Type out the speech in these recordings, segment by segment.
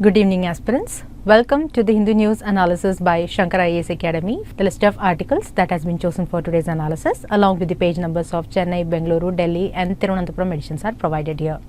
Good evening aspirants. Welcome to the Hindu News Analysis by Shankar IAS Academy. The list of articles that has been chosen for today's analysis along with the page numbers of Chennai, Bengaluru, Delhi and Thiruvananthapuram editions are provided here.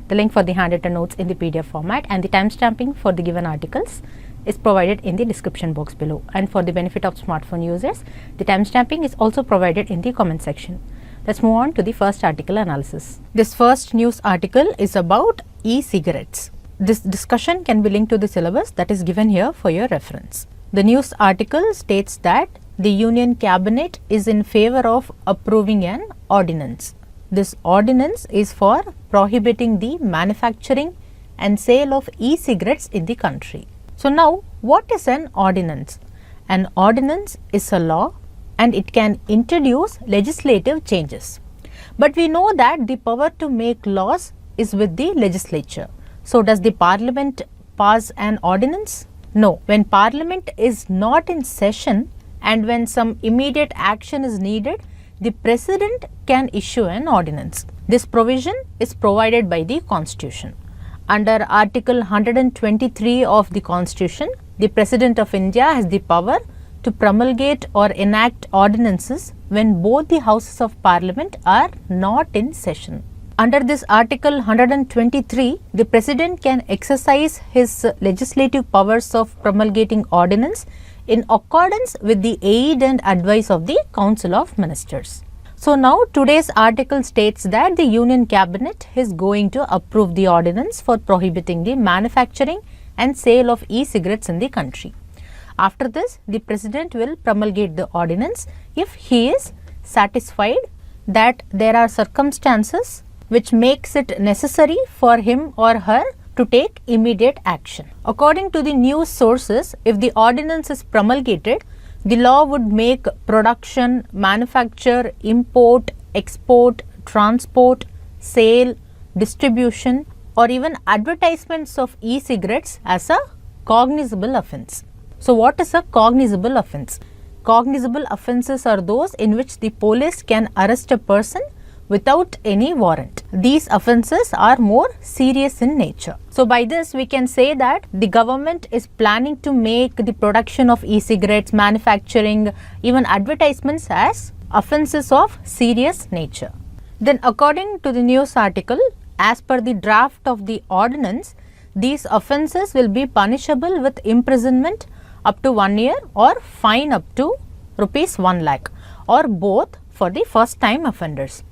The link for the handwritten notes in the PDF format and the timestamping for the given articles is provided in the description box below. And for the benefit of smartphone users, the timestamping is also provided in the comment section. Let's move on to the first article analysis. This first news article is about e-cigarettes. This discussion can be linked to the syllabus that is given here for your reference. The news article states that the Union Cabinet is in favor of approving an ordinance. This ordinance is for prohibiting the manufacturing and sale of e-cigarettes in the country. So now, what is an ordinance? An ordinance is a law and it can introduce legislative changes. But we know that the power to make laws is with the legislature. So does the Parliament pass an ordinance? No. When Parliament is not in session and when some immediate action is needed, the President can issue an ordinance. This provision is provided by the Constitution. Under Article 123 of the Constitution, the President of India has the power to promulgate or enact ordinances when both the Houses of Parliament are not in session. Under this Article 123, the President can exercise his legislative powers of promulgating ordinance in accordance with the aid and advice of the Council of Ministers. So now today's article states that the Union Cabinet is going to approve the ordinance for prohibiting the manufacturing and sale of e-cigarettes in the country. After this, the President will promulgate the ordinance if he is satisfied that there are circumstances which makes it necessary for him or her to take immediate action. According to the news sources, if the ordinance is promulgated, the law would make production, manufacture, import, export, transport, sale, distribution or even advertisements of e-cigarettes as a cognizable offence. So what is a cognizable offence? Cognizable offences are those in which the police can arrest a person without any warrant. These offences are more serious in nature. So by this we can say that the government is planning to make the production of e-cigarettes, manufacturing, even advertisements as offences of serious nature. Then according to the news article, as per the draft of the ordinance, these offences will be punishable with imprisonment up to 1 year or fine up to rupees 1 lakh or both for the first time offenders.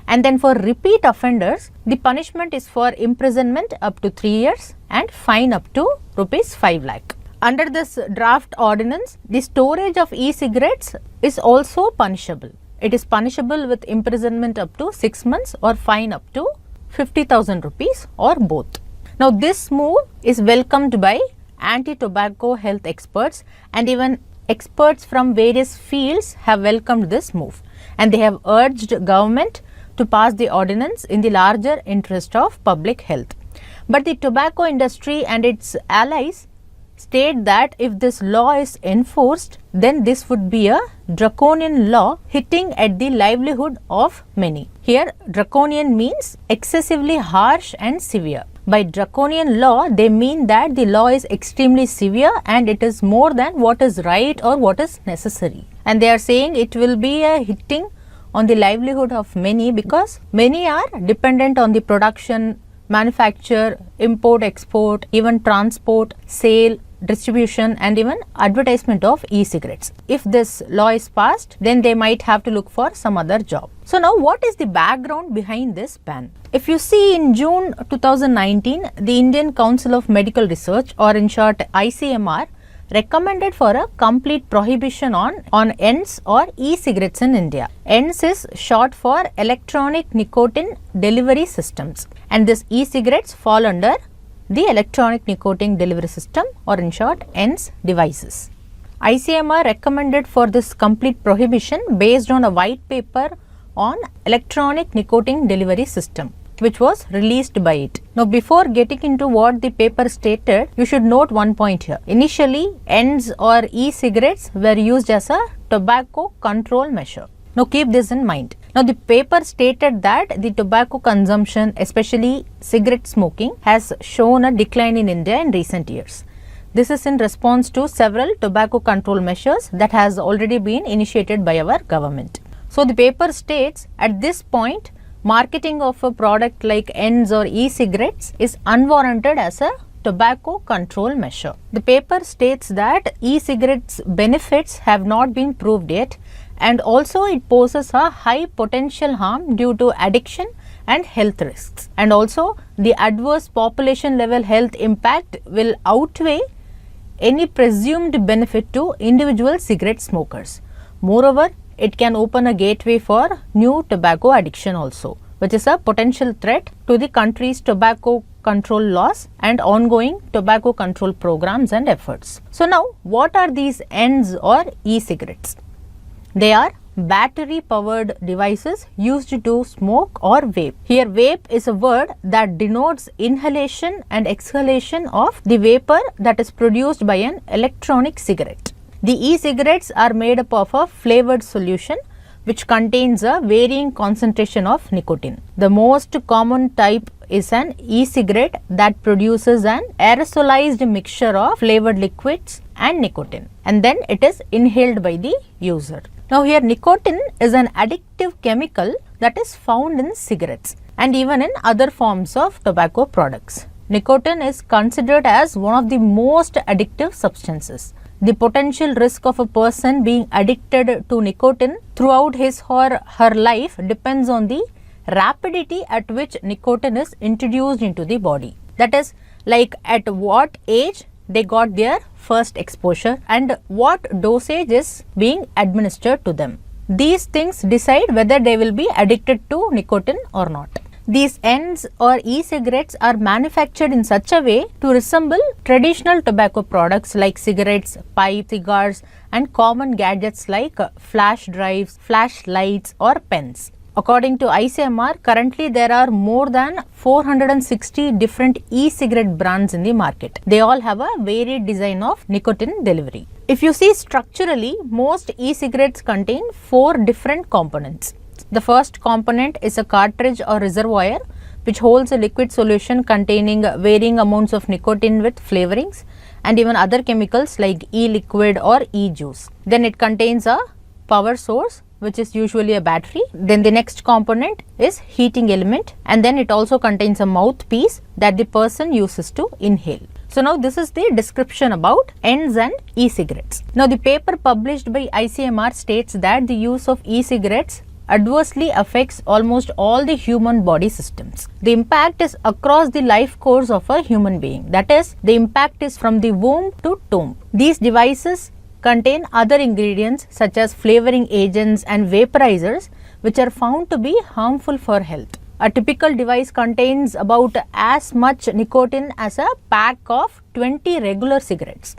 And then for repeat offenders, the punishment is for imprisonment up to 3 years and fine up to rupees 5 lakh. Under this draft ordinance, the storage of e-cigarettes is also punishable. It is punishable with imprisonment up to 6 months or fine up to 50,000 rupees or both. Now this move is welcomed by anti-tobacco health experts and even experts from various fields have welcomed this move and they have urged government to pass the ordinance in the larger interest of public health. But the tobacco industry and its allies state that if this law is enforced, then this would be a draconian law hitting at the livelihood of many. Here, draconian means excessively harsh and severe. By draconian law, they mean that the law is extremely severe and it is more than what is right or what is necessary. And they are saying it will be a hitting on the livelihood of many because many are dependent on the production, manufacture, import, export, even transport, sale, distribution and even advertisement of e-cigarettes. If this law is passed, then they might have to look for some other job. So now what is the background behind this ban? If you see in June 2019, the Indian Council of Medical Research or in short ICMR recommended for a complete prohibition on ENDS or e-cigarettes in India. ENDS is short for electronic nicotine delivery systems and this e-cigarettes fall under the electronic nicotine delivery system or in short ENDS devices. ICMR recommended for this complete prohibition based on a white paper on electronic nicotine delivery system which was released by it. Now before getting into what the paper stated, you should note one point here. Initially, ENDS or e-cigarettes were used as a tobacco control measure. Now keep this in mind. Now, the paper stated that the tobacco consumption, especially cigarette smoking, has shown a decline in India in recent years. This is in response to several tobacco control measures that has already been initiated by our government. So, the paper states at this point, marketing of a product like ends or e-cigarettes is unwarranted as a tobacco control measure. The paper states that e-cigarettes benefits have not been proved yet, and also it poses a high potential harm due to addiction and health risks. And also the adverse population level health impact will outweigh any presumed benefit to individual cigarette smokers. Moreover, it can open a gateway for new tobacco addiction also, which is a potential threat to the country's tobacco control laws and ongoing tobacco control programs and efforts. So now, what are these ends or e-cigarettes? They are battery powered devices used to smoke or vape. Here vape is a word that denotes inhalation and exhalation of the vapor that is produced by an electronic cigarette. The e-cigarettes are made up of a flavored solution which contains a varying concentration of nicotine. The most common type is an e-cigarette that produces an aerosolized mixture of flavored liquids and nicotine, and then it is inhaled by the user. Now here nicotine is an addictive chemical that is found in cigarettes and even in other forms of tobacco products. Nicotine is considered as one of the most addictive substances. The potential risk of a person being addicted to nicotine throughout his or her life depends on the rapidity at which nicotine is introduced into the body. That is, like at what age they got their first exposure and what dosage is being administered to them. These things decide whether they will be addicted to nicotine or not. These ends or e-cigarettes are manufactured in such a way to resemble traditional tobacco products like cigarettes, pipes, cigars and common gadgets like flash drives, flashlights or pens. According to ICMR, currently there are more than 460 different e-cigarette brands in the market. They all have a varied design of nicotine delivery. If you see structurally, most e-cigarettes contain 4 different components. The first component is a cartridge or reservoir which holds a liquid solution containing varying amounts of nicotine with flavorings and even other chemicals like e-liquid or e-juice. Then it contains a power source, which is usually a battery. Then the next component is heating element, and then it also contains a mouthpiece that the person uses to inhale. So now this is the description about ends and e-cigarettes. Now the paper published by ICMR states that the use of e-cigarettes adversely affects almost all the human body systems. The impact is across the life course of a human being. That is, the impact is from the womb to tomb. These devices contain other ingredients such as flavoring agents and vaporizers which are found to be harmful for health. A typical device contains about as much nicotine as a pack of 20 regular cigarettes.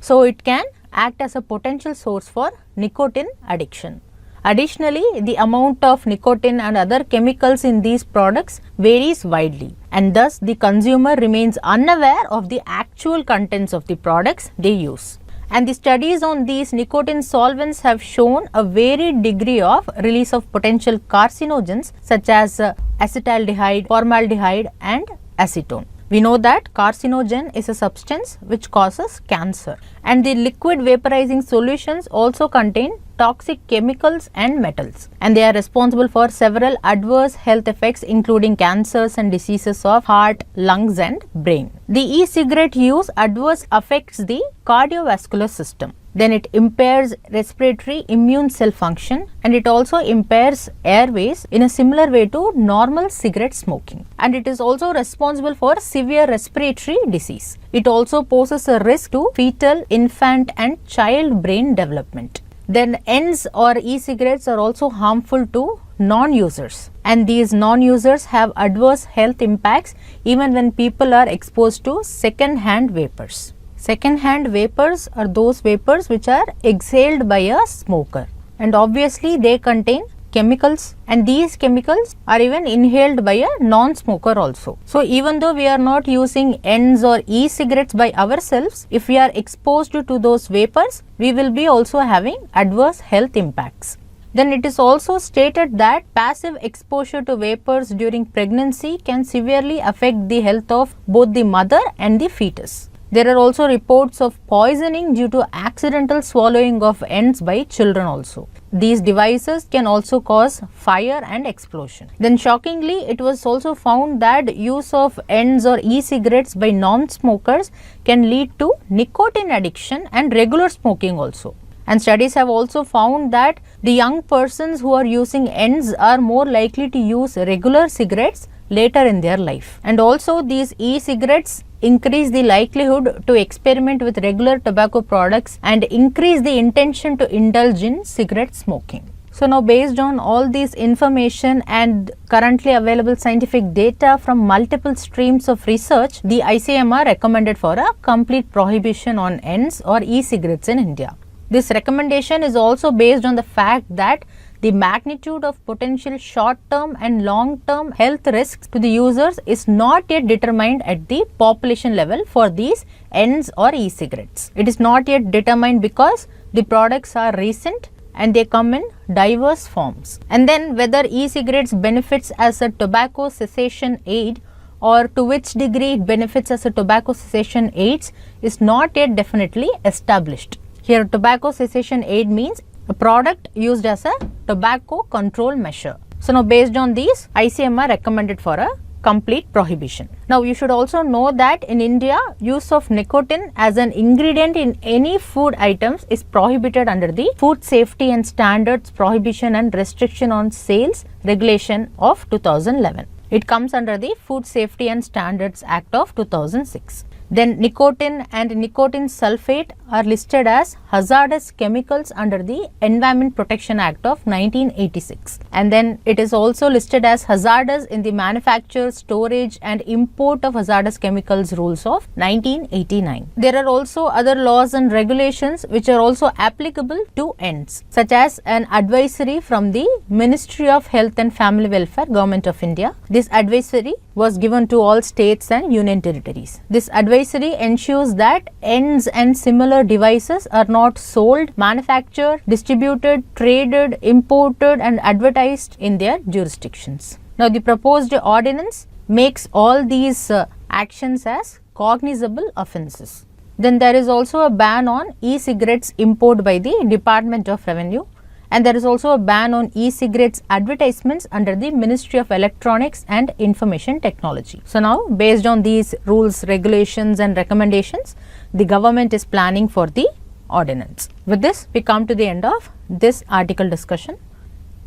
So it can act as a potential source for nicotine addiction. Additionally, the amount of nicotine and other chemicals in these products varies widely, and thus the consumer remains unaware of the actual contents of the products they use. And the studies on these nicotine solvents have shown a varied degree of release of potential carcinogens such as acetaldehyde, formaldehyde and acetone. We know that carcinogen is a substance which causes cancer, and the liquid vaporizing solutions also contain toxic chemicals and metals, and they are responsible for several adverse health effects including cancers and diseases of heart, lungs and brain. The e-cigarette use adverse affects the cardiovascular system. Then it impairs respiratory immune cell function, and it also impairs airways in a similar way to normal cigarette smoking. And it is also responsible for severe respiratory disease. It also poses a risk to fetal, infant and child brain development. Then ends or e-cigarettes are also harmful to non-users, and these non-users have adverse health impacts even when people are exposed to second-hand vapors. Second-hand vapors are those vapors which are exhaled by a smoker, and obviously they contain chemicals, and these chemicals are even inhaled by a non-smoker also. So even though we are not using ends or e-cigarettes by ourselves, if we are exposed to those vapors, we will be also having adverse health impacts. Then it is also stated that passive exposure to vapors during pregnancy can severely affect the health of both the mother and the fetus. There are also reports of poisoning due to accidental swallowing of ends by children also. These devices can also cause fire and explosion. Then shockingly, it was also found that use of ends or e-cigarettes by non-smokers can lead to nicotine addiction and regular smoking also. And studies have also found that the young persons who are using ends are more likely to use regular cigarettes later in their life. And also these e-cigarettes increase the likelihood to experiment with regular tobacco products and increase the intention to indulge in cigarette smoking. So now, based on all these information and currently available scientific data from multiple streams of research, the ICMR recommended for a complete prohibition on ends or e-cigarettes in India. This recommendation is also based on the fact that the magnitude of potential short-term and long-term health risks to the users is not yet determined at the population level for these ends or e-cigarettes. It is not yet determined because the products are recent and they come in diverse forms. And then whether e-cigarettes benefits as a tobacco cessation aid or to which degree it benefits as a tobacco cessation aids is not yet definitely established. Here, tobacco cessation aid means a product used as a tobacco control measure. So now, based on these, ICMR recommended for a complete prohibition. Now, you should also know that in India, use of nicotine as an ingredient in any food items is prohibited under the Food Safety and Standards Prohibition and Restriction on Sales Regulation of 2011. It comes under the Food Safety and Standards Act of 2006. Then nicotine and nicotine sulfate are listed as hazardous chemicals under the Environment Protection Act of 1986. And then it is also listed as hazardous in the manufacture, storage and import of hazardous chemicals rules of 1989. There are also other laws and regulations which are also applicable to ends, such as an advisory from the Ministry of Health and Family Welfare, Government of India. This advisory was given to all states and union territories. This advisory ensures that ends and similar devices are not sold, manufactured, distributed, traded, imported and advertised in their jurisdictions. Now, the proposed ordinance makes all these actions as cognizable offences. Then there is also a ban on e-cigarettes import by the Department of Revenue. And there is also a ban on e-cigarettes advertisements under the Ministry of Electronics and Information Technology. So now, based on these rules, regulations and recommendations, the government is planning for the ordinance. With this, we come to the end of this article discussion.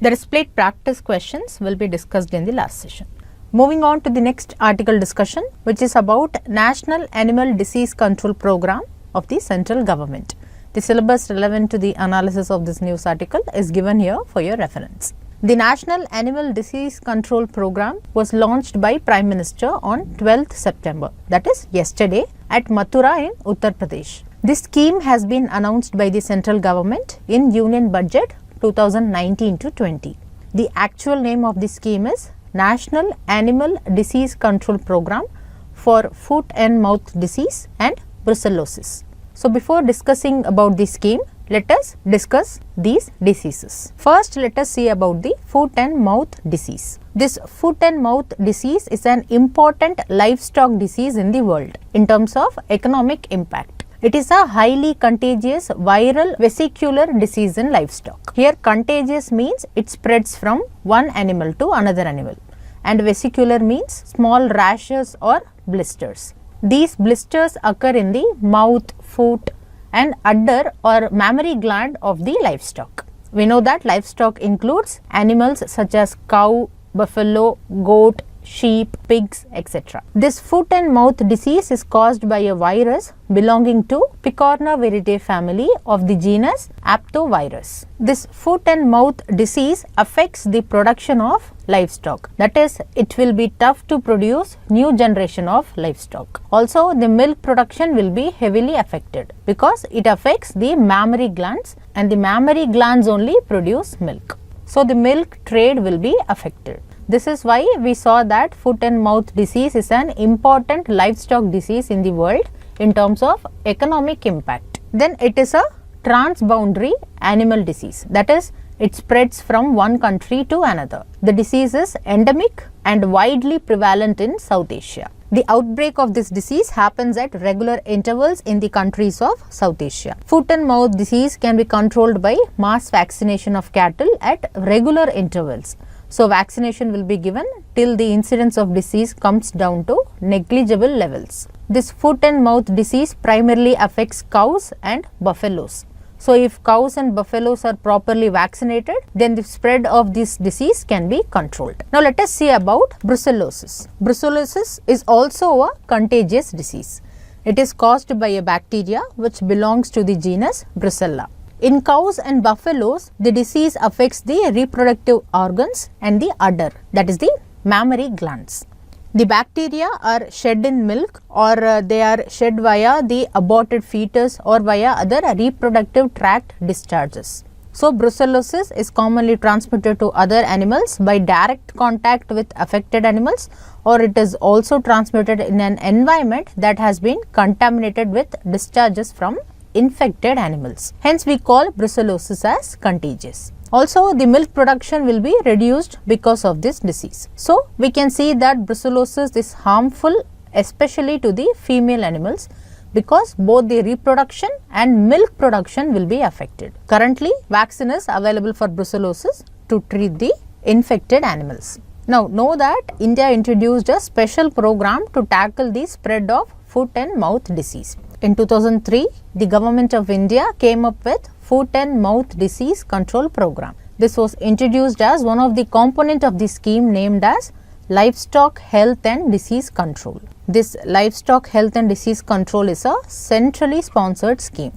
The split practice questions will be discussed in the last session. Moving on to the next article discussion, which is about National Animal Disease Control Program of the central government. The syllabus relevant to the analysis of this news article is given here for your reference. The National Animal Disease Control Program was launched by Prime Minister on 12th September, that is yesterday, at Mathura in Uttar Pradesh. This scheme has been announced by the central government in Union Budget 2019-20. The actual name of the scheme is National Animal Disease Control Program for Foot and Mouth Disease and Brucellosis. So, before discussing about the scheme, let us discuss these diseases. First, let us see about the foot and mouth disease. This foot and mouth disease is an important livestock disease in the world in terms of economic impact. It is a highly contagious viral vesicular disease in livestock. Here, contagious means it spreads from one animal to another animal, and vesicular means small rashes or blisters. These blisters occur in the mouth, foot and udder or mammary gland of the livestock. We know that livestock includes animals such as cow, buffalo, goat, sheep, pigs, etc. This foot and mouth disease is caused by a virus belonging to Picornaviridae family of the genus Aptovirus. This foot and mouth disease affects the production of livestock. That is, it will be tough to produce new generation of livestock. Also, the milk production will be heavily affected because it affects the mammary glands, and the mammary glands only produce milk. So, the milk trade will be affected. This is why we saw that foot and mouth disease is an important livestock disease in the world in terms of economic impact. Then it is a transboundary animal disease. That is, it spreads from one country to another. The disease is endemic and widely prevalent in South Asia. The outbreak of this disease happens at regular intervals in the countries of South Asia. Foot and mouth disease can be controlled by mass vaccination of cattle at regular intervals. So, vaccination will be given till the incidence of disease comes down to negligible levels. This foot and mouth disease primarily affects cows and buffaloes. So, if cows and buffaloes are properly vaccinated, then the spread of this disease can be controlled. Now, let us see about brucellosis. Brucellosis is also a contagious disease. It is caused by a bacteria which belongs to the genus Brucella. In cows and buffaloes, the disease affects the reproductive organs and the udder, that is the mammary glands. The bacteria are shed in milk, or they are shed via the aborted fetus or via other reproductive tract discharges. So, brucellosis is commonly transmitted to other animals by direct contact with affected animals, or it is also transmitted in an environment that has been contaminated with discharges from infected animals. Hence, we call brucellosis as contagious. Also, the milk production will be reduced because of this disease. So, we can see that brucellosis is harmful especially to the female animals because both the reproduction and milk production will be affected. Currently, vaccine is available for brucellosis to treat the infected animals. Now, know that India introduced a special program to tackle the spread of foot and mouth disease. In 2003, the government of India came up with Foot and Mouth Disease Control Program. This was introduced as one of the component of the scheme named as Livestock Health and Disease Control. This Livestock Health and Disease Control is a centrally sponsored scheme.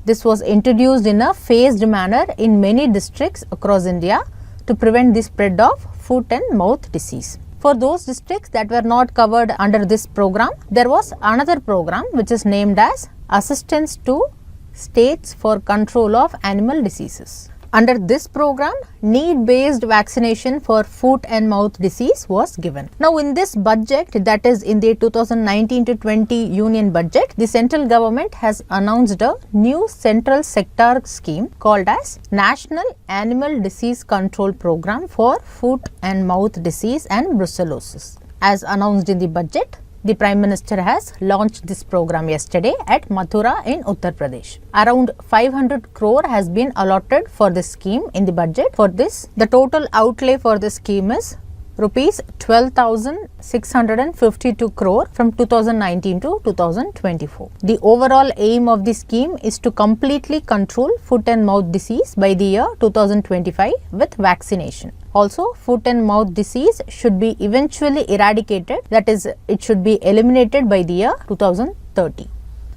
This was introduced in a phased manner in many districts across India to prevent the spread of foot and mouth disease. For those districts that were not covered under this program, there was another program which is named as Assistance to States for Control of Animal Diseases. Under this program, need-based vaccination for foot and mouth disease was given. Now, in this budget, that is in the 2019-20 Union Budget, the central government has announced a new central sector scheme called as National Animal Disease Control Program for Foot and Mouth Disease and Brucellosis. As announced in the budget, the Prime Minister has launched this program yesterday at Mathura in Uttar Pradesh. Around 500 crore has been allotted for this scheme in the budget. For this, the total outlay for the scheme is rupees 12,652 crore from 2019 to 2024. The overall aim of the scheme is to completely control foot and mouth disease by the year 2025 with vaccination. Also, foot and mouth disease should be eventually eradicated, that is, it should be eliminated by the year 2030.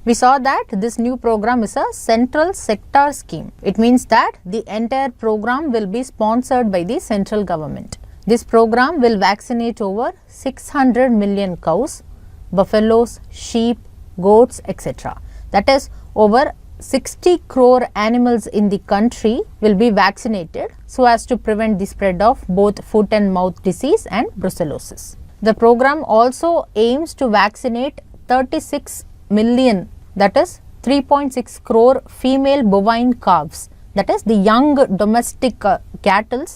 We saw that this new program is a central sector scheme. It means that the entire program will be sponsored by the central government. This program will vaccinate over 600 million cows, buffaloes, sheep, goats, etc. That is, over 60 crore animals in the country will be vaccinated so as to prevent the spread of both foot and mouth disease and brucellosis. The program also aims to vaccinate 36 million, that is 3.6 crore female bovine calves, that is the young domestic cattle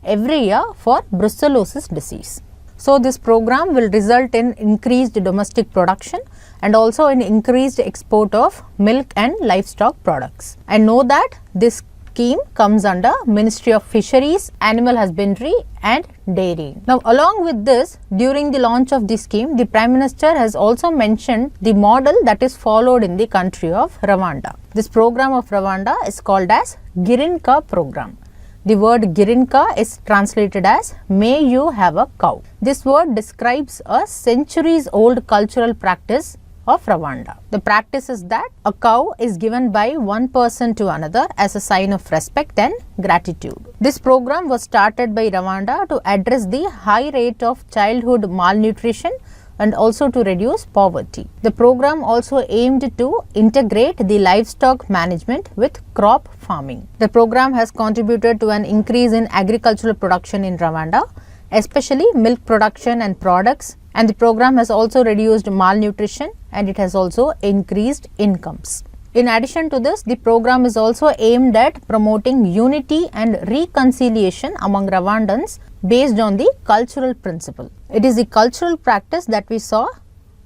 every year for brucellosis disease. So, this program will result in increased domestic production and also in increased export of milk and livestock products. And know that this scheme comes under Ministry of Fisheries, Animal Husbandry and Dairy. Now, along with this, during the launch of this scheme, the Prime Minister has also mentioned the model that is followed in the country of Rwanda. This program of Rwanda is called as Girinka program. The word Girinka is translated as may you have a cow. This word describes a centuries old cultural practice of Rwanda. The practice is that a cow is given by one person to another as a sign of respect and gratitude. This program was started by Rwanda to address the high rate of childhood malnutrition and also to reduce poverty. The program also aimed to integrate the livestock management with crop farming. The program has contributed to an increase in agricultural production in Rwanda, especially milk production and products, and the program has also reduced malnutrition and it has also increased incomes. In addition to this, the program is also aimed at promoting unity and reconciliation among Rwandans based on the cultural principle. It is the cultural practice that we saw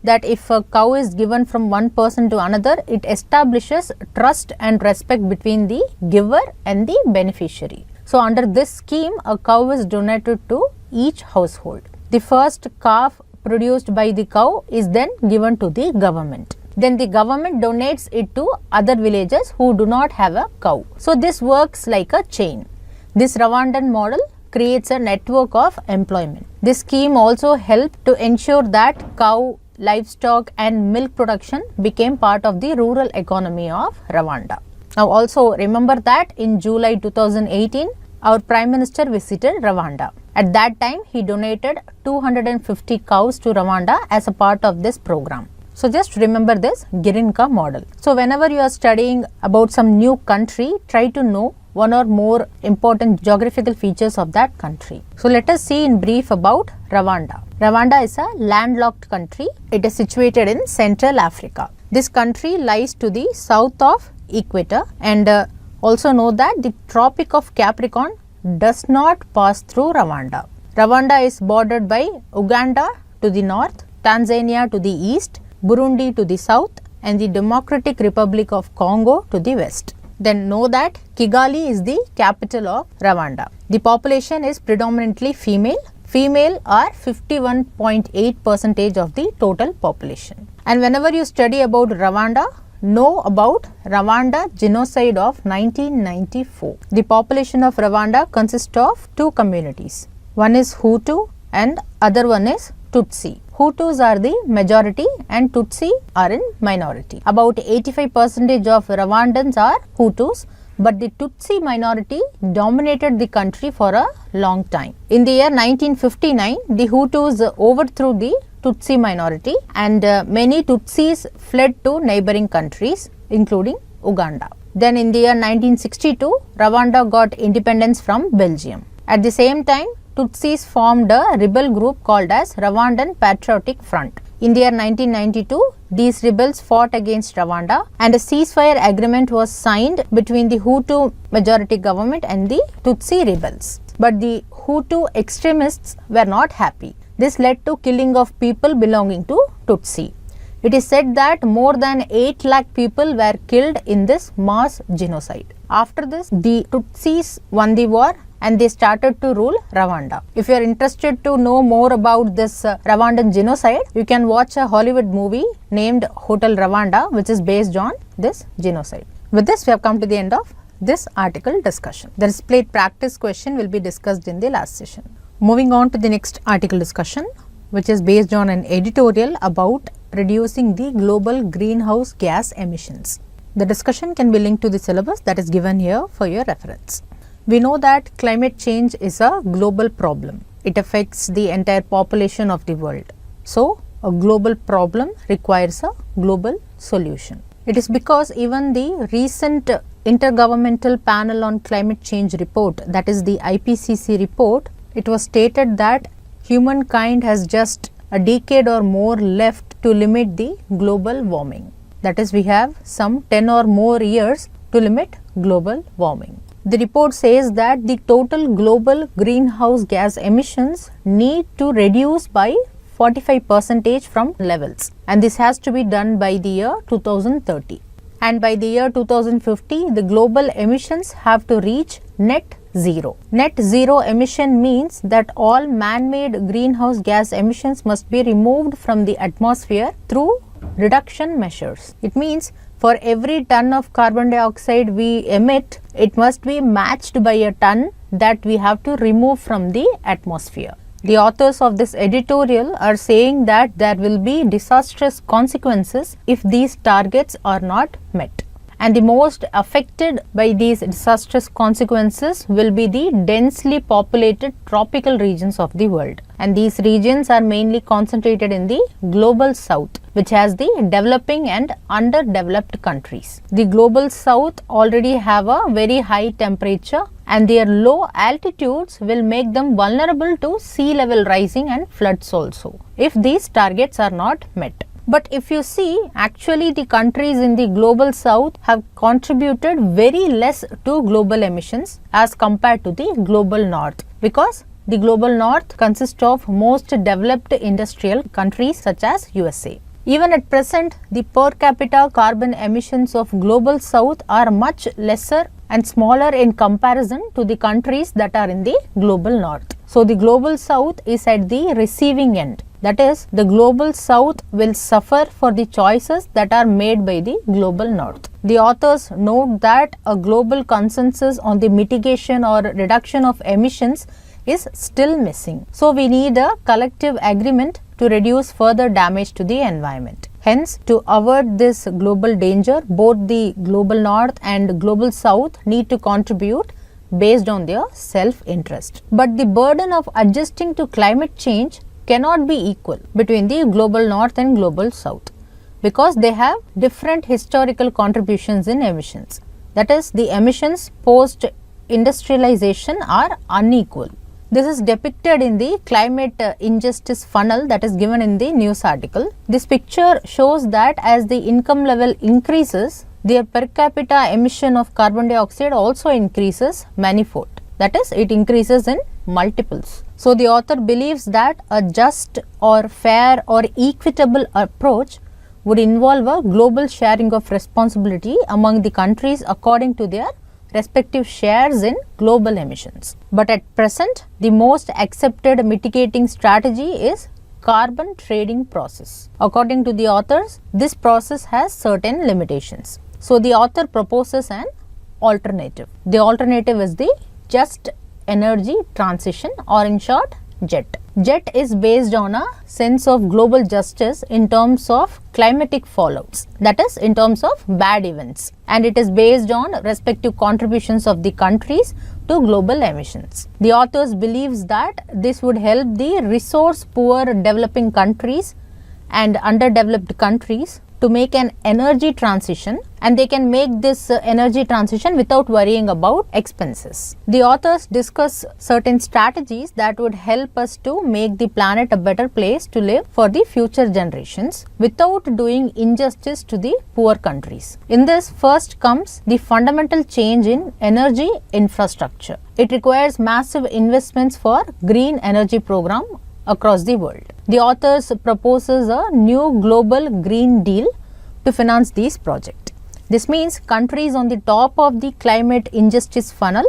that if a cow is given from one person to another, it establishes trust and respect between the giver and the beneficiary. So, under this scheme, a cow is donated to each household. The first calf produced by the cow is then given to the government. Then the government donates it to other villages who do not have a cow. So, this works like a chain. This Rwandan model creates a network of employment. This scheme also helped to ensure that cow, livestock and milk production became part of the rural economy of Rwanda. Now, also remember that in July 2018, our Prime Minister visited Rwanda. At that time, he donated 250 cows to Rwanda as a part of this program. So, just remember this Girinka model. So, whenever you are studying about some new country, try to know one or more important geographical features of that country. So, let us see in brief about Rwanda. Rwanda is a landlocked country. It is situated in Central Africa. This country lies to the south of equator, and also know that the Tropic of Capricorn does not pass through Rwanda. Rwanda is bordered by Uganda to the north, Tanzania to the east, Burundi to the south, and the Democratic Republic of Congo to the west. Then know that Kigali is the capital of Rwanda. The population is predominantly female. Female are 51.8% of the total population. And whenever you study about Rwanda, know about Rwanda genocide of 1994. The population of Rwanda consists of two communities. One is Hutu and other one is Tutsi. Hutus are the majority and Tutsi are in minority. About 85% of Rwandans are Hutus, but the Tutsi minority dominated the country for a long time. In the year 1959, the Hutus overthrew the Tutsi minority, and many Tutsis fled to neighboring countries including Uganda. Then in the year 1962, Rwanda got independence from Belgium. At the same time, Tutsis formed a rebel group called as Rwandan Patriotic Front. In the year 1992, these rebels fought against Rwanda, and a ceasefire agreement was signed between the Hutu majority government and the Tutsi rebels. But the Hutu extremists were not happy. This led to killing of people belonging to Tutsi. It is said that more than 8 lakh people were killed in this mass genocide. After this, the Tutsis won the war and they started to rule Rwanda. If you are interested to know more about this Rwandan genocide, you can watch a Hollywood movie named Hotel Rwanda, which is based on this genocide. With this, we have come to the end of this article discussion. The split practice question will be discussed in the last session. Moving on to the next article discussion, which is based on an editorial about reducing the global greenhouse gas emissions. The discussion can be linked to the syllabus that is given here for your reference. We know that climate change is a global problem. It affects the entire population of the world. So, a global problem requires a global solution. It is because even the recent Intergovernmental Panel on Climate Change report, that is the IPCC report, it was stated that humankind has just a decade or more left to limit the global warming. That is, we have some 10 or more years to limit global warming. The report says that the total global greenhouse gas emissions need to reduce by 45% from levels, and this has to be done by the year 2030. And by the year 2050, the global emissions have to reach net zero. Net zero emission means that all man-made greenhouse gas emissions must be removed from the atmosphere through reduction measures. It means for every ton of carbon dioxide we emit, it must be matched by a ton that we have to remove from the atmosphere. The authors of this editorial are saying that there will be disastrous consequences if these targets are not met. And the most affected by these disastrous consequences will be the densely populated tropical regions of the world. And these regions are mainly concentrated in the global south, which has the developing and underdeveloped countries. The global south already have a very high temperature, and their low altitudes will make them vulnerable to sea level rising and floods also, if these targets are not met. But if you see, actually the countries in the global south have contributed very less to global emissions as compared to the global north, because the global north consists of most developed industrial countries such as USA. Even at present, the per capita carbon emissions of global south are much lesser and smaller in comparison to the countries that are in the global north. So, the global south is at the receiving end. That is, the global south will suffer for the choices that are made by the global north. The authors note that a global consensus on the mitigation or reduction of emissions is still missing. So, we need a collective agreement to reduce further damage to the environment. Hence, to avert this global danger, both the global north and global south need to contribute based on their self-interest. But the burden of adjusting to climate change cannot be equal between the global north and global south, because they have different historical contributions in emissions. That is, the emissions post industrialization are unequal. This is depicted in the climate injustice funnel that is given in the news article. This picture shows that as the income level increases, their per capita emission of carbon dioxide also increases manifold. That is, it increases in multiples. So, the author believes that a just or fair or equitable approach would involve a global sharing of responsibility among the countries according to their respective shares in global emissions. But at present, the most accepted mitigating strategy is carbon trading process. According to the authors, this process has certain limitations. So, the author proposes an alternative. The alternative is the just energy transition, or in short, JET. JET is based on a sense of global justice in terms of climatic fallouts, that is, in terms of bad events, and it is based on respective contributions of the countries to global emissions. The authors believes that this would help the resource poor developing countries and underdeveloped countries to make an energy transition, and they can make this energy transition without worrying about expenses. The authors discuss certain strategies that would help us to make the planet a better place to live for the future generations without doing injustice to the poor countries. In this, first comes the fundamental change in energy infrastructure. It requires massive investments for green energy program across the world. The authors proposes a new global green deal to finance these projects. This means countries on the top of the climate injustice funnel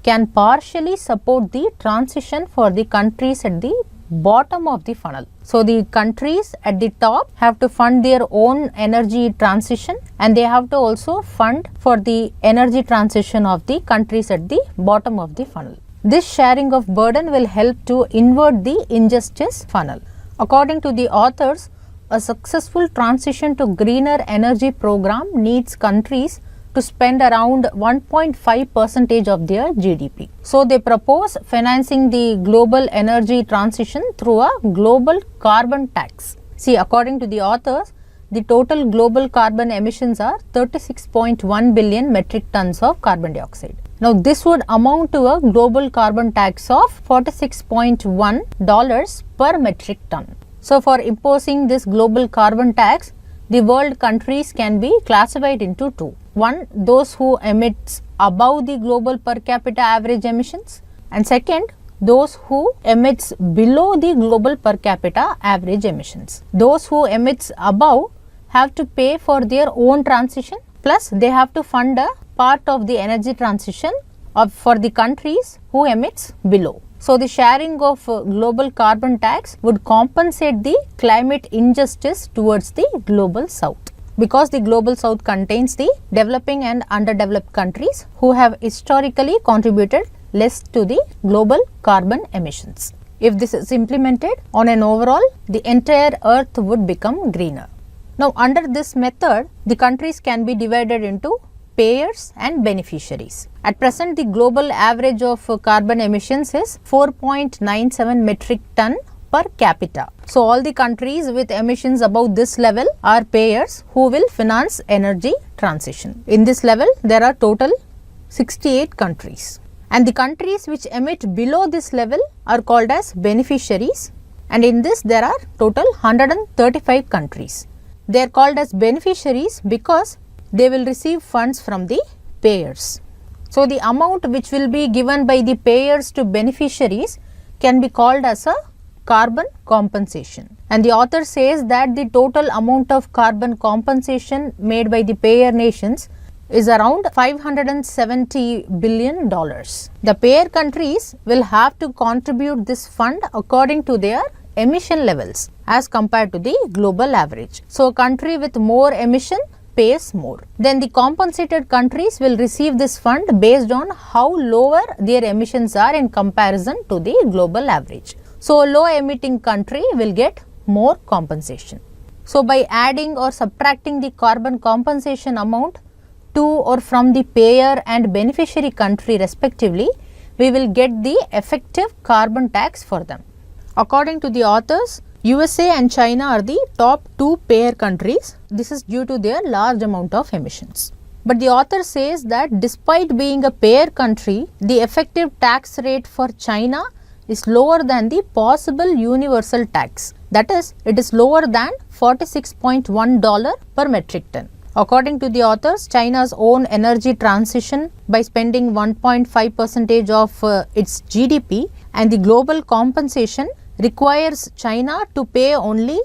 can partially support the transition for the countries at the bottom of the funnel. So, the countries at the top have to fund their own energy transition, and they have to also fund for the energy transition of the countries at the bottom of the funnel. This sharing of burden will help to invert the injustice funnel. According to the authors, a successful transition to greener energy program needs countries to spend around 1.5% of their GDP. So, they propose financing the global energy transition through a global carbon tax. See, according to the authors, the total global carbon emissions are 36.1 billion metric tons of carbon dioxide. Now, this would amount to a global carbon tax of $46.1 per metric ton. So, for imposing this global carbon tax, the world countries can be classified into two. One, those who emit above the global per capita average emissions, and second, those who emits below the global per capita average emissions. Those who emits above have to pay for their own transition, plus they have to fund a part of the energy transition for the countries who emits below. So, the sharing of global carbon tax would compensate the climate injustice towards the global south, because the global south contains the developing and underdeveloped countries who have historically contributed less to the global carbon emissions. If this is implemented on an overall, the entire earth would become greener. Now, under this method, the countries can be divided into payers and beneficiaries. At present, the global average of carbon emissions is 4.97 metric ton per capita. So, all the countries with emissions above this level are payers who will finance energy transition. In this level, there are total 68 countries. And the countries which emit below this level are called as beneficiaries. And in this, there are total 135 countries. they are called as beneficiaries because they will receive funds from the payers. So, the amount which will be given by the payers to beneficiaries can be called as a carbon compensation. And the author says that the total amount of carbon compensation made by the payer nations is around $570 billion. The payer countries will have to contribute this fund according to their emission levels as compared to the global average. So, a country with more emission pays more. Then the compensated countries will receive this fund based on how lower their emissions are in comparison to the global average. So, a low emitting country will get more compensation. So, by adding or subtracting the carbon compensation amount to or from the payer and beneficiary country respectively, we will get the effective carbon tax for them. According to the authors, USA and China are the top 2 payer countries. This is due to their large amount of emissions. But the author says that despite being a payer country, the effective tax rate for China is lower than the possible universal tax. That is, it is lower than $46.1 per metric ton. According to the authors, China's own energy transition by spending 1.5% of its GDP and the global compensation requires China to pay only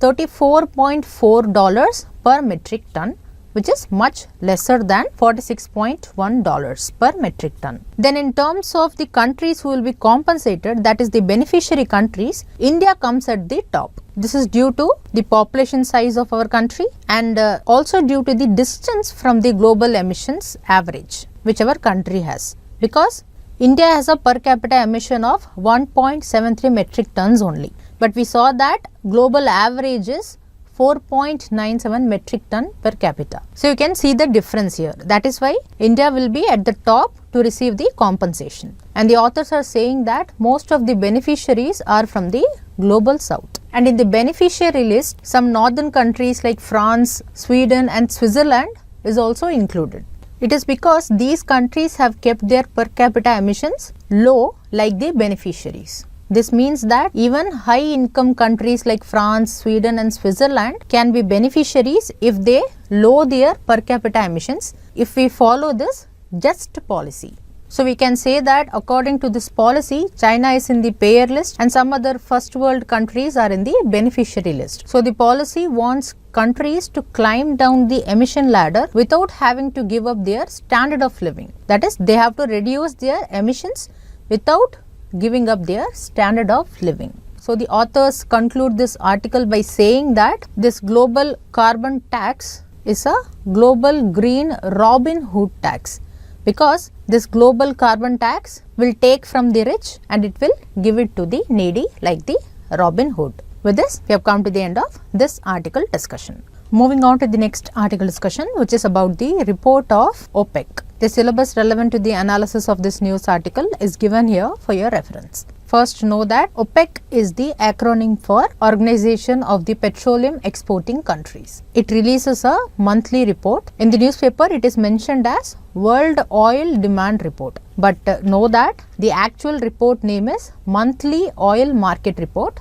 $34.4 per metric ton, which is much lesser than $46.1 per metric ton. Then in terms of the countries who will be compensated, that is the beneficiary countries, India comes at the top. This is due to the population size of our country and also due to the distance from the global emissions average which our country has, because India has a per capita emission of 1.73 metric tons only, but we saw that global average is 4.97 metric ton per capita. So, you can see the difference here. That is why India will be at the top to receive the compensation. And the authors are saying that most of the beneficiaries are from the global south. And in the beneficiary list, some northern countries like France, Sweden and Switzerland is also included. It is because these countries have kept their per capita emissions low like the beneficiaries. This means that even high income countries like France, Sweden and Switzerland can be beneficiaries if they lower their per capita emissions if we follow this just policy. So, we can say that according to this policy, China is in the payer list and some other first world countries are in the beneficiary list. So, the policy wants countries to climb down the emission ladder without having to give up their standard of living. That is, they have to reduce their emissions without giving up their standard of living. So, the authors conclude this article by saying that this global carbon tax is a global green Robin Hood tax, because this global carbon tax will take from the rich and it will give it to the needy like the Robin Hood. With this, we have come to the end of this article discussion. Moving on to the next article discussion, which is about the report of OPEC. The syllabus relevant to the analysis of this news article is given here for your reference. First, know that OPEC is the acronym for Organization of the Petroleum Exporting Countries. It releases a monthly report. In the newspaper, it is mentioned as World Oil Demand Report. But know that the actual report name is Monthly Oil Market Report.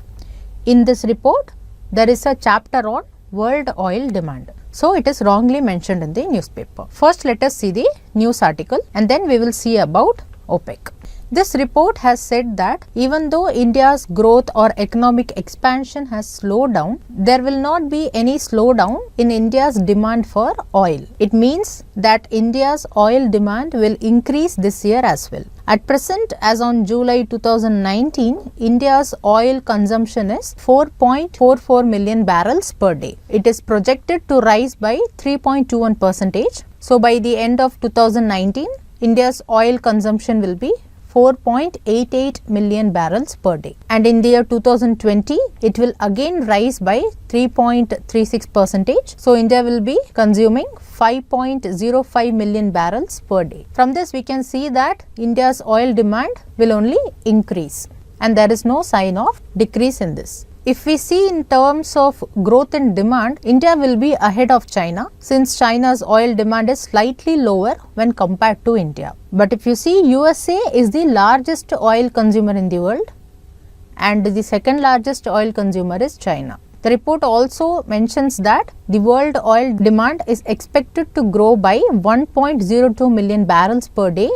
In this report, there is a chapter on world oil demand. So, it is wrongly mentioned in the newspaper. First, let us see the news article and then we will see about OPEC. This report has said that even though India's growth or economic expansion has slowed down, there will not be any slowdown in India's demand for oil. It means that India's oil demand will increase this year as well. At present, as on July 2019, India's oil consumption is 4.44 million barrels per day. It is projected to rise by 3.21%. So, by the end of 2019, India's oil consumption will be 4.88 million barrels per day, and in the year 2020 it will again rise by 3.36%. So, India will be consuming 5.05 million barrels per day. From this we can see that India's oil demand will only increase and there is no sign of decrease in this. If we see in terms of growth in demand, India will be ahead of China since China's oil demand is slightly lower when compared to India. But if you see, USA is the largest oil consumer in the world and the second largest oil consumer is China. The report also mentions that the world oil demand is expected to grow by 1.02 million barrels per day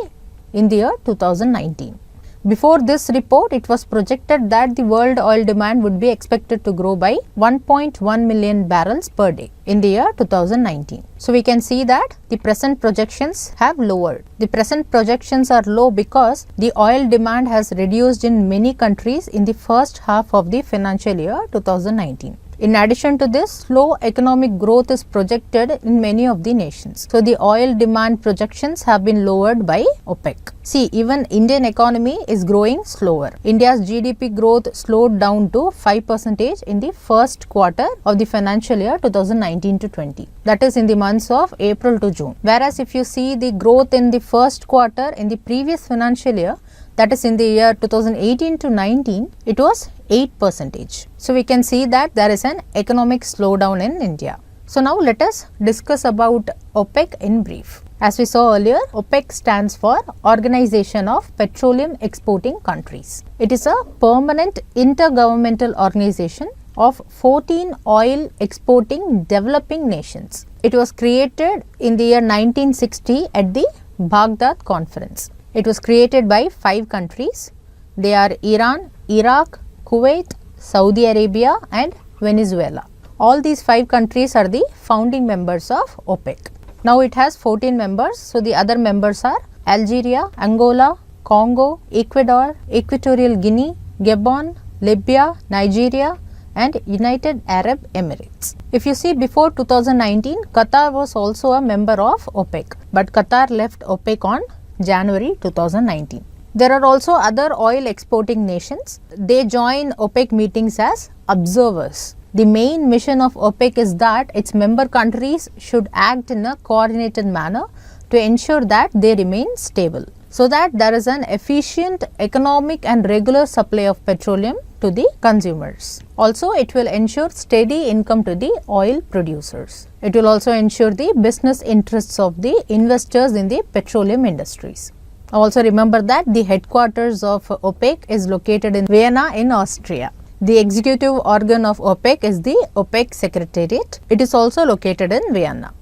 in the year 2019. Before this report, it was projected that the world oil demand would be expected to grow by 1.1 million barrels per day in the year 2019. So, we can see that the present projections have lowered. The present projections are low because the oil demand has reduced in many countries in the first half of the financial year 2019. In addition to this, slow economic growth is projected in many of the nations. So, the oil demand projections have been lowered by OPEC. See, even Indian economy is growing slower. India's GDP growth slowed down to 5% in the first quarter of the financial year 2019 to 20. That is in the months of April to June. Whereas, if you see the growth in the first quarter in the previous financial year, that is in the year 2018 to 19, it was 8%. So, we can see that there is an economic slowdown in India. So, now let us discuss about OPEC in brief. As we saw earlier, OPEC stands for Organization of Petroleum Exporting Countries. It is a permanent intergovernmental organization of 14 oil exporting developing nations. It was created in the year 1960 at the Baghdad Conference. It was created by 5 countries. They are Iran, Iraq, Kuwait, Saudi Arabia and Venezuela. All these 5 countries are the founding members of OPEC. Now it has 14 members. So, the other members are Algeria, Angola, Congo, Ecuador, Equatorial Guinea, Gabon, Libya, Nigeria and United Arab Emirates. If you see, before 2019, Qatar was also a member of OPEC, but Qatar left OPEC on January 2019. There are also other oil exporting nations. They join OPEC meetings as observers. The main mission of OPEC is that its member countries should act in a coordinated manner to ensure that they remain stable, so that there is an efficient economic and regular supply of petroleum to the consumers. Also, it will ensure steady income to the oil producers. It will also ensure the business interests of the investors in the petroleum industries. Also remember that the headquarters of OPEC is located in Vienna in Austria. The executive organ of OPEC is the OPEC Secretariat. It is also located in Vienna.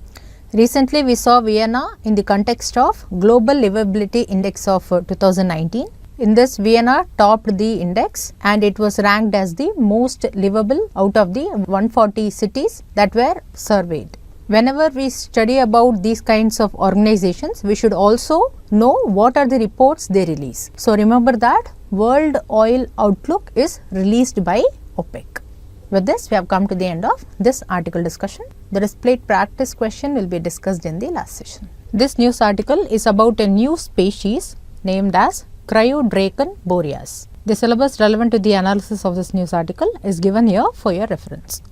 Recently, we saw Vienna in the context of Global Livability Index of 2019. In this, Vienna topped the index and it was ranked as the most livable out of the 140 cities that were surveyed. Whenever we study about these kinds of organizations, we should also know what are the reports they release. So, remember that World Oil Outlook is released by OPEC. With this, we have come to the end of this article discussion. The displayed practice question will be discussed in the last session. This news article is about a new species named as Cryodracon boreas. The syllabus relevant to the analysis of this news article is given here for your reference.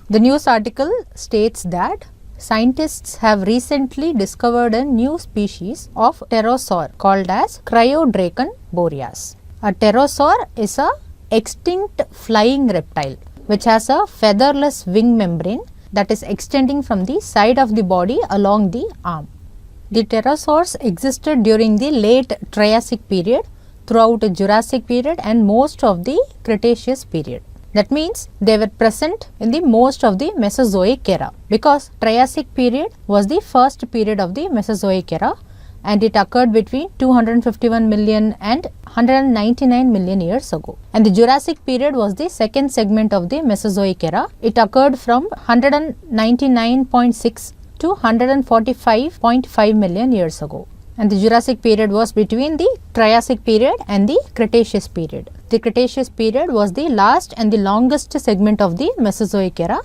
The news article states that scientists have recently discovered a new species of pterosaur called as Cryodracon boreas. A pterosaur is a extinct flying reptile which has a featherless wing membrane that is extending from the side of the body along the arm. The pterosaurs existed during the late Triassic period, throughout the Jurassic period and most of the Cretaceous period. That means they were present in the most of the Mesozoic era, because Triassic period was the first period of the Mesozoic era and it occurred between 251 million and 199 million years ago. And the Jurassic period was the second segment of the Mesozoic era. It occurred from 199.6 to 145.5 million years ago. And the Jurassic period was between the Triassic period and the Cretaceous period. The Cretaceous period was the last and the longest segment of the Mesozoic era.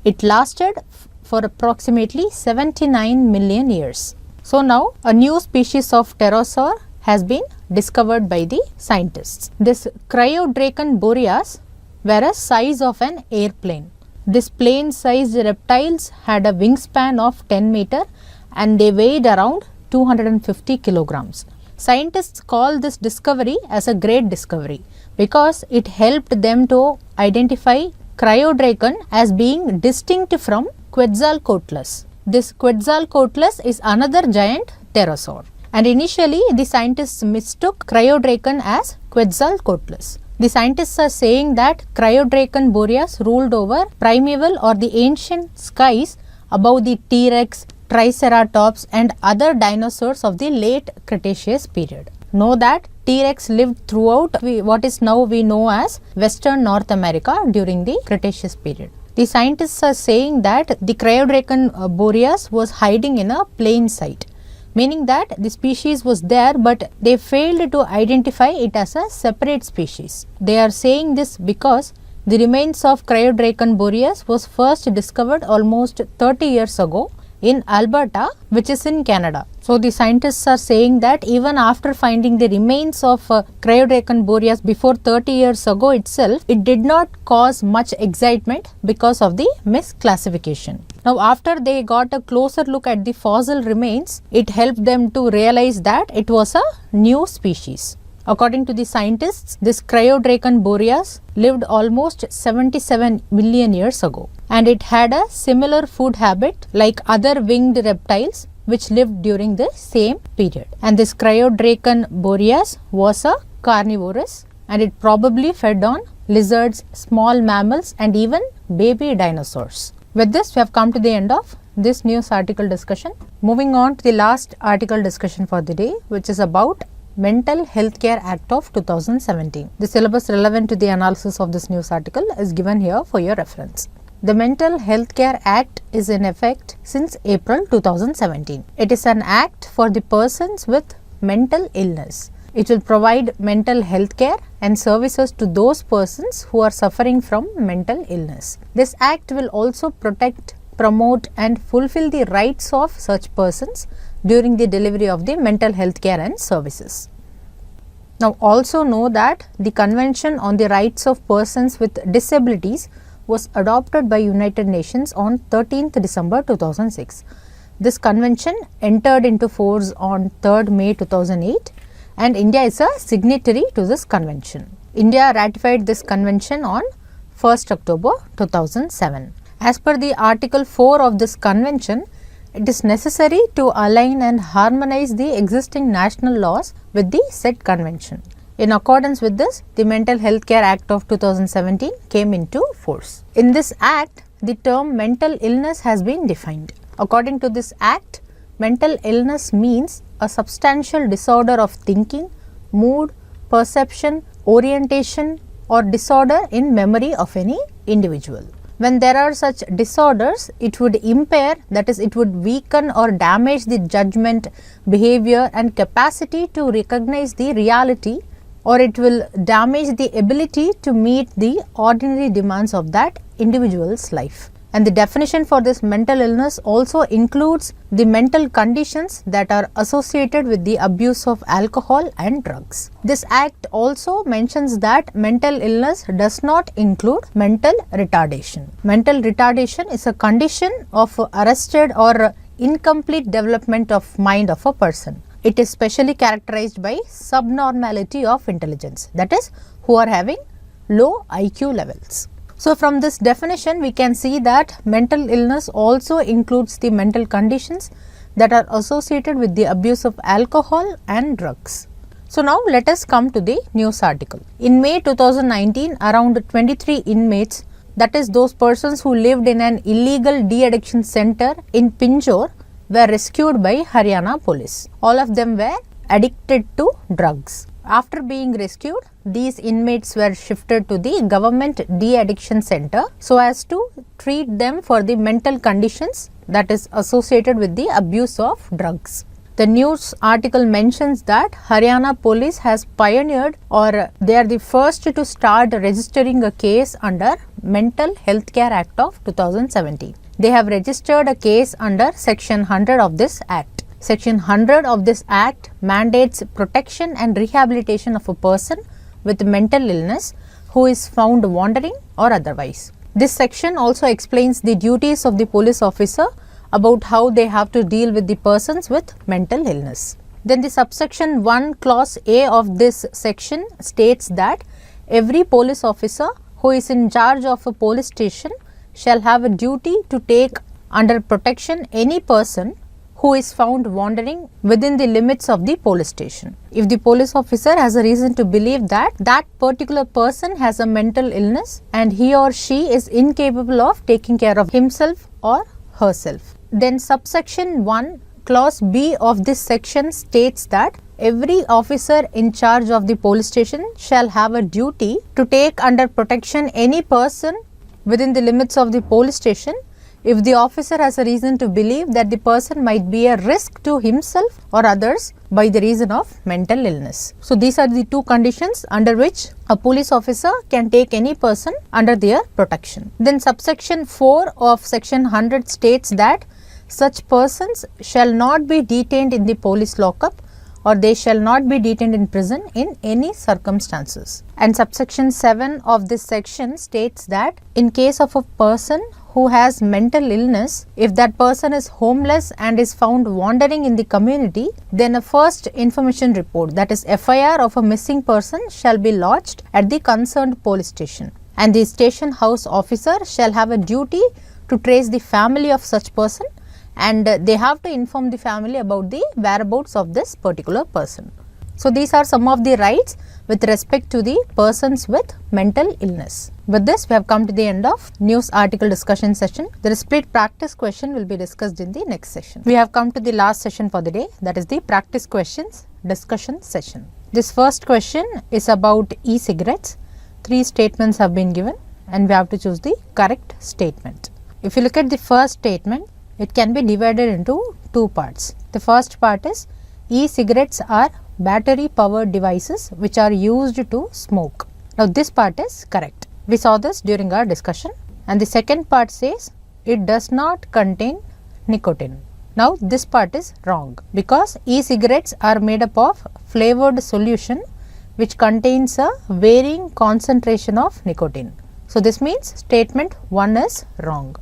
It lasted for approximately 79 million years. So, now a new species of pterosaur has been discovered by the scientists. This Cryodracon boreas were a size of an airplane. This plane-sized reptiles had a wingspan of 10 meter and they weighed around 250 kilograms. Scientists call this discovery as a great discovery because it helped them to identify Cryodracon as being distinct from Quetzalcoatlus. This Quetzalcoatlus is another giant pterosaur. And initially, the scientists mistook Cryodracon as Quetzalcoatlus. The scientists are saying that Cryodracon boreas ruled over primeval or the ancient skies above the T-Rex, Triceratops and other dinosaurs of the late Cretaceous period. Know that T-Rex lived throughout what is now we know as Western North America during the Cretaceous period. The scientists are saying that the Cryodracon boreas was hiding in a plain sight, meaning that the species was there but they failed to identify it as a separate species. They are saying this because the remains of Cryodracon boreas was first discovered almost 30 years ago in Alberta, which is in Canada. So the scientists are saying that even after finding the remains of Cryodracon boreas before 30 years ago itself, it did not cause much excitement because of the misclassification. Now after they got a closer look at the fossil remains, it helped them to realize that it was a new species. According to the scientists, this Cryodracon boreas lived almost 77 million years ago, and it had a similar food habit like other winged reptiles which lived during the same period. And this Cryodracon boreas was a carnivorous, and it probably fed on lizards, small mammals and even baby dinosaurs. With this, we have come to the end of this news article discussion. Moving on to the last article discussion for the day, which is about Mental Healthcare Act of 2017. The syllabus relevant to the analysis of this news article is given here for your reference. The Mental Healthcare Act is in effect since April 2017. It is an act for the persons with mental illness. It will provide mental health care and services to those persons who are suffering from mental illness. This act will also protect, promote and fulfill the rights of such persons during the delivery of the mental health care and services. Now also know that the Convention on the Rights of Persons with Disabilities was adopted by United Nations on 13th December 2006. This convention entered into force on 3rd May 2008 and India is a signatory to this convention. India ratified this convention on 1st October 2007. As per the Article 4 of this convention, it is necessary to align and harmonize the existing national laws with the said convention. In accordance with this, the Mental Healthcare Act of 2017 came into force. In this act, the term mental illness has been defined. According to this act, mental illness means a substantial disorder of thinking, mood, perception, orientation or disorder in memory of any individual. When there are such disorders, it would impair, that is, it would weaken or damage the judgment, behavior and capacity to recognize the reality, or it will damage the ability to meet the ordinary demands of that individual's life. And the definition for this mental illness also includes the mental conditions that are associated with the abuse of alcohol and drugs. This act also mentions that mental illness does not include mental retardation. Mental retardation is a condition of arrested or incomplete development of mind of a person. It is specially characterized by subnormality of intelligence, that is, who are having low IQ levels. So from this definition, we can see that mental illness also includes the mental conditions that are associated with the abuse of alcohol and drugs. So now let us come to the news article. In May 2019, around 23 inmates, that is those persons who lived in an illegal de-addiction center in Pinjore, were rescued by Haryana police. All of them were addicted to drugs. After being rescued, these inmates were shifted to the government de-addiction center so as to treat them for the mental conditions that is associated with the abuse of drugs. The news article mentions that Haryana police has pioneered, or they are the first to start registering a case under Mental Healthcare Act of 2017. They have registered a case under Section 100 of this Act. Section 100 of this Act mandates protection and rehabilitation of a person with mental illness who is found wandering or otherwise. This section also explains the duties of the police officer about how they have to deal with the persons with mental illness. Then the subsection 1 clause A of this section states that every police officer who is in charge of a police station shall have a duty to take under protection any person who is found wandering within the limits of the police station. If the police officer has a reason to believe that that particular person has a mental illness and he or she is incapable of taking care of himself or herself. Then subsection 1 clause B of this section states that every officer in charge of the police station shall have a duty to take under protection any person within the limits of the police station if the officer has a reason to believe that the person might be a risk to himself or others by the reason of mental illness. So these are the two conditions under which a police officer can take any person under their protection. Then subsection 4 of section 100 states that such persons shall not be detained in the police lockup or they shall not be detained in prison in any circumstances. And subsection 7 of this section states that in case of a person who has mental illness, if that person is homeless and is found wandering in the community, then a first information report, that is FIR of a missing person, shall be lodged at the concerned police station. And the station house officer shall have a duty to trace the family of such person, and they have to inform the family about the whereabouts of this particular person. So these are some of the rights with respect to the persons with mental illness. With this, we have come to the end of news article discussion session. The split practice question will be discussed in the next session. We have come to the last session for the day, that is the practice questions discussion session. This first question is about e-cigarettes. 3 statements have been given and we have to choose the correct statement. If you look at the first statement, it can be divided into 2 parts. The first part is e-cigarettes are battery powered devices which are used to smoke. Now this part is correct. We saw this during our discussion. And the second part says it does not contain nicotine. Now this part is wrong because e-cigarettes are made up of flavored solution which contains a varying concentration of nicotine. So this means statement 1 is wrong.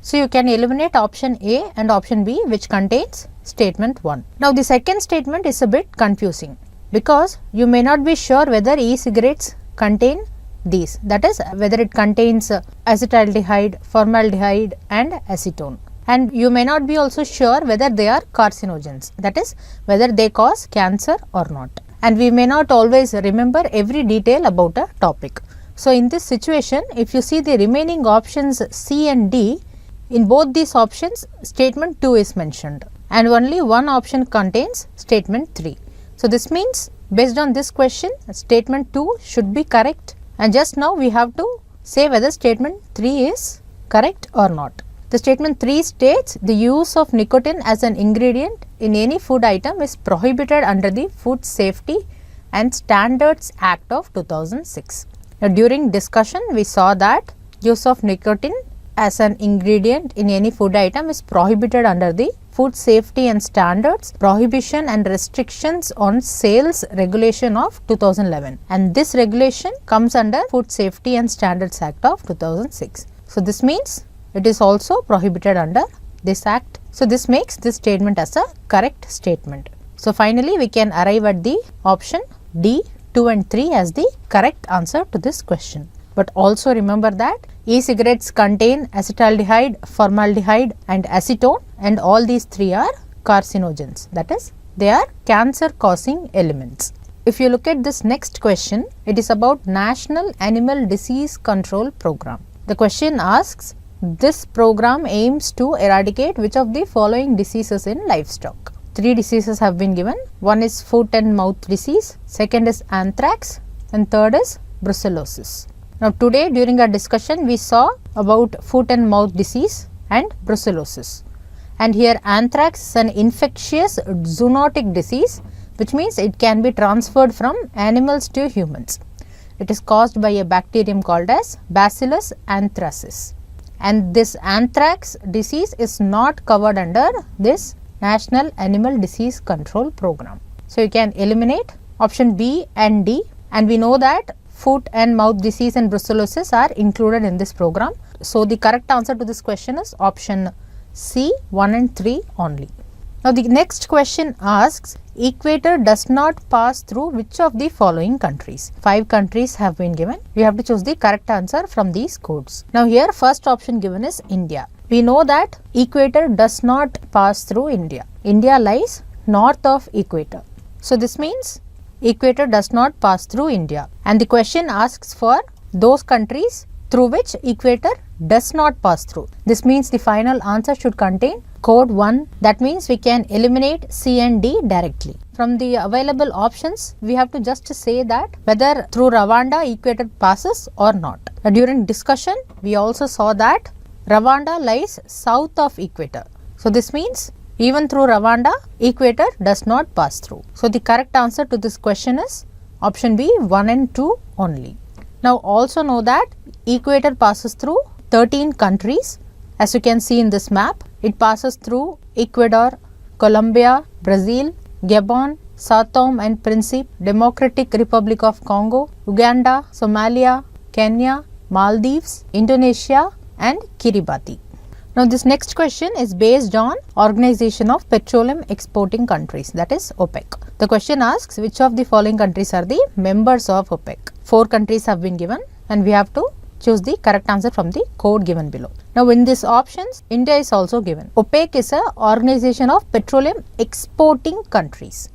So you can eliminate option A and option B which contains statement 1. Now the second statement is a bit confusing because you may not be sure whether e-cigarettes contain these, that is whether it contains acetaldehyde, formaldehyde and acetone, and you may not be also sure whether they are carcinogens, that is whether they cause cancer or not, and we may not always remember every detail about a topic. So in this situation, if you see the remaining options C and D, in both these options statement 2 is mentioned and only one option contains statement 3. So this means based on this question statement 2 should be correct, and just now we have to say whether statement 3 is correct or not. The statement 3 states the use of nicotine as an ingredient in any food item is prohibited under the Food Safety and Standards Act of 2006. Now during discussion we saw that use of nicotine as an ingredient in any food item is prohibited under the Food Safety and Standards Prohibition and Restrictions on Sales Regulation of 2011, and this regulation comes under Food Safety and Standards Act of 2006. So this means it is also prohibited under this act. So this makes this statement as a correct statement. So finally we can arrive at the option D, 2 and 3 as the correct answer to this question. But also remember that e-cigarettes contain acetaldehyde, formaldehyde and acetone, and all these 3 are carcinogens, that is they are cancer causing elements. If you look at this next question, it is about National Animal Disease Control Program. The question asks, this program aims to eradicate which of the following diseases in livestock? 3 diseases have been given. One is foot and mouth disease, second is anthrax, and third is brucellosis. Now today during our discussion we saw about foot and mouth disease and brucellosis, and here anthrax is an infectious zoonotic disease, which means it can be transferred from animals to humans. It is caused by a bacterium called as Bacillus anthracis, and this anthrax disease is not covered under this National Animal Disease Control Program. So you can eliminate option B and D, and we know that foot and mouth disease and brucellosis are included in this program. So the correct answer to this question is option C, 1 and 3 only. Now the next question asks, equator does not pass through which of the following countries? 5 countries have been given. We have to choose the correct answer from these codes. Now here first option given is India. We know that equator does not pass through India. India lies north of equator. So this means equator does not pass through India. And the question asks for those countries through which equator does not pass through. This means the final answer should contain code 1. That means we can eliminate C and D directly. From the available options, we have to just say that whether through Rwanda equator passes or not. During discussion, we also saw that Rwanda lies south of equator. So this means even through Rwanda, equator does not pass through. So the correct answer to this question is option B, 1 and 2 only. Now also know that equator passes through 13 countries. As you can see in this map, it passes through Ecuador, Colombia, Brazil, Gabon, Sao Tome and Principe, Democratic Republic of Congo, Uganda, Somalia, Kenya, Maldives, Indonesia and Kiribati. Now this next question is based on Organization of Petroleum Exporting Countries, that is OPEC. The question asks which of the following countries are the members of OPEC. 4 countries have been given and we have to choose the correct answer from the code given below. Now in these options, India is also given. OPEC is a organization of petroleum exporting countries.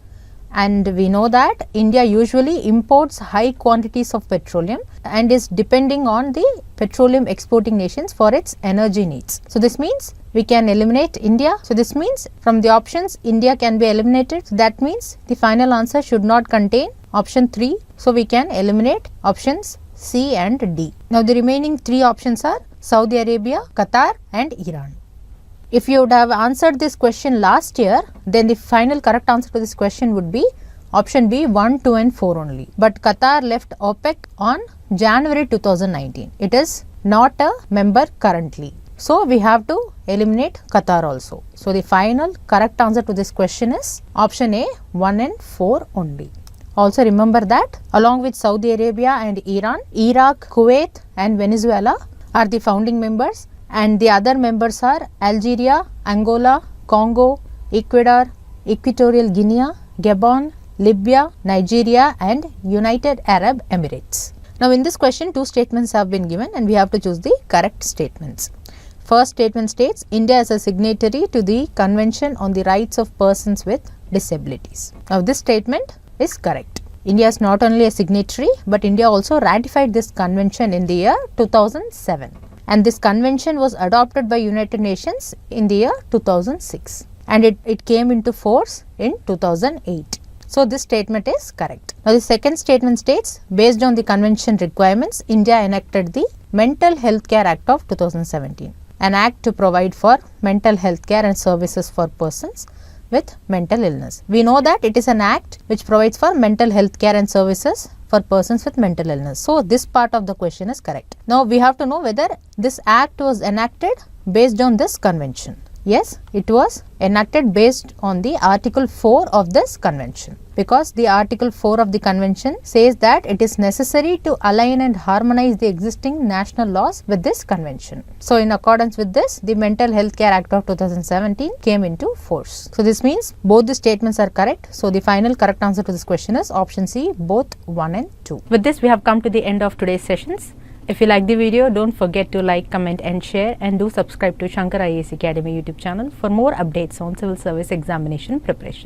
And we know that India usually imports high quantities of petroleum and is depending on the petroleum exporting nations for its energy needs. So this means we can eliminate India. So this means from the options, India can be eliminated. So that means the final answer should not contain option 3. So we can eliminate options C and D. Now the remaining 3 options are Saudi Arabia, Qatar and Iran. If you would have answered this question last year, then the final correct answer to this question would be option B, 1, 2 and 4 only. But Qatar left OPEC on January 2019. It is not a member currently. So we have to eliminate Qatar also. So the final correct answer to this question is option A, 1 and 4 only. Also remember that along with Saudi Arabia and Iran, Iraq, Kuwait and Venezuela are the founding members. And the other members are Algeria, Angola, Congo, Ecuador, Equatorial Guinea, Gabon, Libya, Nigeria and United Arab Emirates. Now in this question 2 statements have been given and we have to choose the correct statements. First statement states India is a signatory to the Convention on the Rights of Persons with Disabilities. Now this statement is correct. India is not only a signatory but India also ratified this convention in the year 2007. And this convention was adopted by United Nations in the year 2006 and it came into force in 2008. So this statement is correct. Now the second statement states based on the convention requirements, India enacted the Mental Health Care Act of 2017, an act to provide for mental health care and services for persons with mental illness. We know that it is an act which provides for mental health care and services for persons with mental illness. So this part of the question is correct. Now we have to know whether this act was enacted based on this convention. Yes, it was enacted based on the Article 4 of this convention, because the Article 4 of the convention says that it is necessary to align and harmonize the existing national laws with this convention. So in accordance with this, the Mental Health Care Act of 2017 came into force. So this means both the statements are correct. So the final correct answer to this question is option C, both 1 and 2. With this, we have come to the end of today's sessions. If you like the video, don't forget to like, comment and share, and do subscribe to Shankar IAS Academy YouTube channel for more updates on civil service examination preparation.